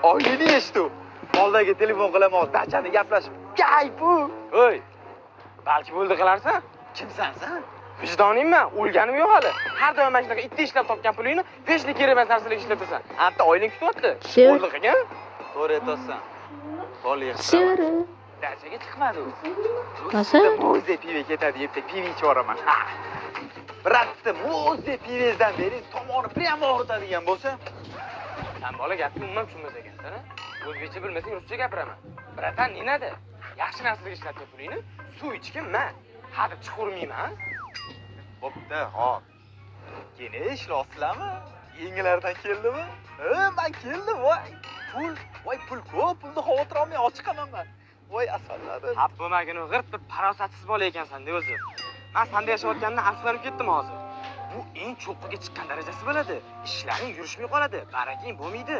Oylini eshitdi. Moldaga telefon qilaman, dachani gaplashib. Kayfu. Voy. Balki bo'ldi qilarsan? Kimsan sen? Vijdoningmi? O'lganim yo'q hali. Har doim mana shunaqa itda ishlab topgan pulingni peshlik kerak emas narsalarga ishlatasan. Anta oyling kutyapti. Bo'ldi qilgan? To'g'ri aytasan. Toli Shiri. Dachaga chiqmadi u. Nasa? Mo'ze pive ketadi, yeb pive ichib yuboraman. Bratni mo'ze pivezdan bering, tomoni prямо og'ritadigan bo'lsa, Sen bola gapni umuman tushunmas ekansan, ha? O'zbekcha bilmasang ruscha gapiraman. Bratan, ne nada? Yaxshi narsalarga ishlatgan pulingni suv ichganman. Hadeb chiqurmayman. bo'pti, hop. Keyin ishlasizlarmi? Yengillardan keldimi? Men keldim, voy. Pul ko'p, pulni xavotir olmay ochiq qolaman. Voy asallarim. Hap bo'lmagin, g'irt bir farosatsiz bola ekansan-da o'zi. Men sanda yashayotganimdan afsuslanib ketdim hozir. Bu eng cho'qqiga chiqqan darajasi bo'ladi. Ishlaring yurishmay qoladi, barakang bo'lmaydi.